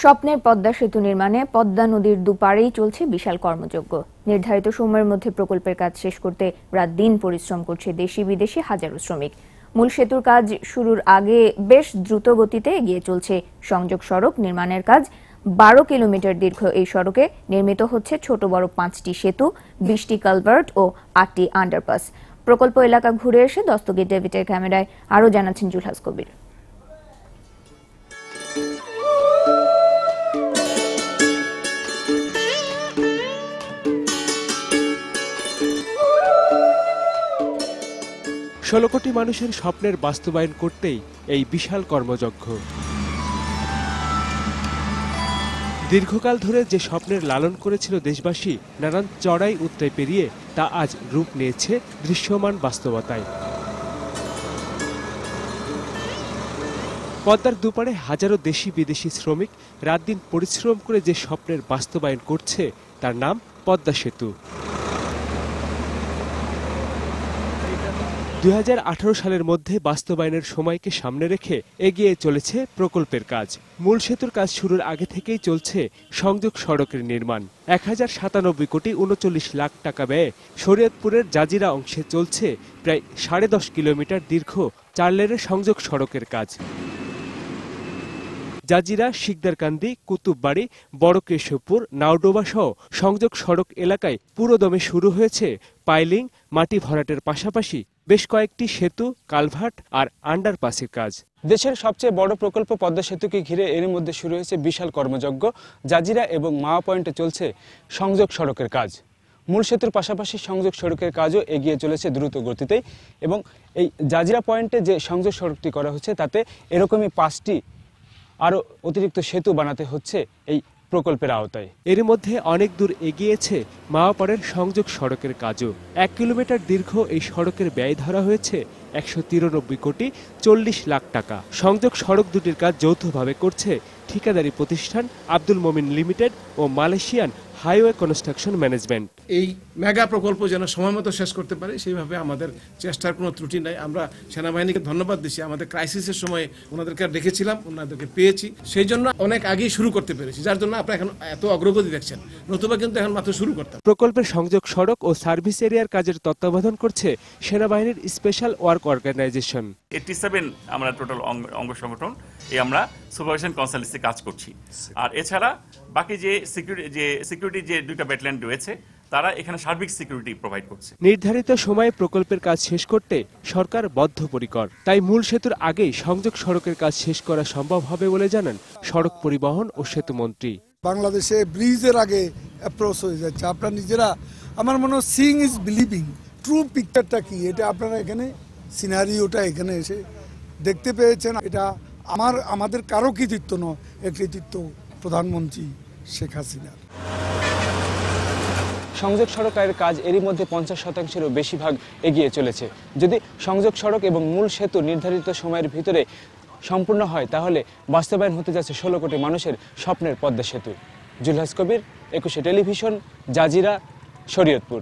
স্বপ্নের পদ্মা সেতু নির্মাণে পদ্মা নদীর দুপারেই চলছে বিশাল কর্মযজ্ঞ। নির্ধারিত সময়ের মধ্যে প্রকল্পের কাজ শেষ করতে রাত দিন পরিশ্রম করছে দেশি বিদেশি হাজারো শ্রমিক। মূল সেতুর কাজ শুরুর আগে বেশ দ্রুত গতিতে এগিয়ে চলছে সংযোগ সড়ক নির্মাণের কাজ। 12 কিলোমিটার দীর্ঘ এই সড়কে নির্মিত হচ্ছে ছোট বড় 5টি সেতু, 20টি কালভার্ট ও 8টি আন্ডারপাস। প্রকল্প এলাকা ঘুরে এসে দস্তগীর ডেভিডের ক্যামেরায় আরও জানাচ্ছেন জুলহাস কবির। ষোলো কোটি মানুষের স্বপ্নের বাস্তবায়ন করতেই এই বিশাল কর্মযজ্ঞ। দীর্ঘকাল ধরে যে স্বপ্নের লালন করেছিল দেশবাসী, নানান চড়াই উতরাই পেরিয়ে তা আজ রূপ নিয়েছে দৃশ্যমান বাস্তবতায়। পদ্মার দুপারে হাজারো দেশি বিদেশি শ্রমিক রাত দিন পরিশ্রম করে যে স্বপ্নের বাস্তবায়ন করছে তার নাম পদ্মা সেতু। 2018 সালের মধ্যে বাস্তবায়নের সময়কে সামনে রেখে এগিয়ে চলেছে প্রকল্পের কাজ। মূল সেতুর কাজ শুরুর আগে থেকেই চলছে সংযোগ সড়কের নির্মাণ। 1097 কোটি 39 লাখ টাকা ব্যয়ে শরীয়তপুরের জাজিরা অংশে চলছে প্রায় 10.5 কিলোমিটার দীর্ঘ 4 লেনের সংযোগ সড়কের কাজ। জাজিরা, শিকদারকান্দি, কুতুববাড়ি, বড় কেশবপুর, নাওডোবা সহ সংযোগ সড়ক এলাকায় পুরোদমে শুরু হয়েছে পাইলিং, মাটি ভরাটের পাশাপাশি বেশ কয়েকটি সেতু, কালভার্ট আর আন্ডারপাসের কাজ। দেশের সবচেয়ে বড় প্রকল্প পদ্মা সেতুকে ঘিরে এর মধ্যে শুরু হয়েছে বিশাল কর্মযজ্ঞ। জাজিরা এবং মাওয়া পয়েন্টে চলছে সংযোগ সড়কের কাজ। মূল সেতুর পাশাপাশি সংযোগ সড়কের কাজও এগিয়ে চলেছে দ্রুত গতিতেই, এবং এই জাজিরা পয়েন্টে যে সংযোগ সড়কটি করা হচ্ছে তাতে এরকমই 5টি আরও অতিরিক্ত সেতু বানাতে হচ্ছে এই প্রকল্পের আওতায়। এর মধ্যে অনেক দূর এগিয়েছে মাওয়াপাড়ের সংযোগ সড়কের কাজও। 1 কিলোমিটার দীর্ঘ এই সড়কের ব্যয় ধরা হয়েছে 193 কোটি 40 লাখ টাকা। সংযোগ সড়ক দুটির কাজ যৌথভাবে করছে ঠিকাদারি প্রতিষ্ঠান আব্দুল মোমিন লিমিটেড ও মালয়েশিয়ান হাইওয়ে কনস্ট্রাকশন ম্যানেজমেন্ট। এই মেগা প্রকল্প যেন সময়মতো শেষ করতে পারে সেইভাবে আমাদের চেষ্টার কোনো ত্রুটি নাই। আমরা সেনাবাহিনীকে ধন্যবাদ দিচ্ছি। আমাদের ক্রাইসিসের সময় ওনাদেরকে দেখেছিলাম, ওনাদেরকে পেয়েছি, সেই জন্য অনেক আগেই শুরু করতে পেরেছি, যার জন্য আপনারা এখন এত অগ্রগতি দেখছেন। নতুবা কিন্তু এখন মাত্র শুরু করতাম। প্রকল্পের সংযোগ সড়ক ও সার্ভিস এরিয়ার কাজের তত্ত্বাবধান করছে সেনাবাহিনীর স্পেশাল ওয়ার্ক অর্গানাইজেশন। 87 আমরা টোটাল অঙ্গ সংগঠন আমরা সুপারভিশন কনসালটেন্সি কাজ করছি। আর এছাড়া বাকি যে সিকিউরিটি যে 2টা ব্যাটালিয়ন রয়েছে তারা এখানে সার্বিক সিকিউরিটি প্রোভাইড করছে। নির্ধারিত সময়ে প্রকল্পের কাজ শেষ করতে সরকার বদ্ধপরিকর। তাই মূল সেতুর আগেই সংযোগ সড়কের কাজ শেষ করা সম্ভব হবে বলে জানান সড়ক পরিবহন ও সেতু মন্ত্রী। বাংলাদেশে ব্রিজের আগে অ্যাপ্রোচ হয়ে যাচ্ছে। আপনারা নিজেরা, আমার মনে হয় সিইং ইজ বিলিভিং, ট্রু পিকচারটা কি এটা আপনারা এখানে সিনারিওটা এখানে এসে দেখতে পেয়েছেন। এটা আমাদের কারো কৃতিত্ব নয়, এর কৃতিত্ব প্রধানমন্ত্রী শেখ হাসিনার। সংযোগ সড়কের কাজ এরই মধ্যে 50%-এরও বেশি ভাগ এগিয়ে চলেছে। যদি সংযোগ সড়ক এবং মূল সেতু নির্ধারিত সময়ের ভিতরে সম্পূর্ণ হয় তাহলে বাস্তবায়ন হতে যাচ্ছে 16 কোটি মানুষের স্বপ্নের পদ্মা সেতু। জুলহাস কবির, 21 টেলিভিশন, জাজিরা, শরীয়তপুর।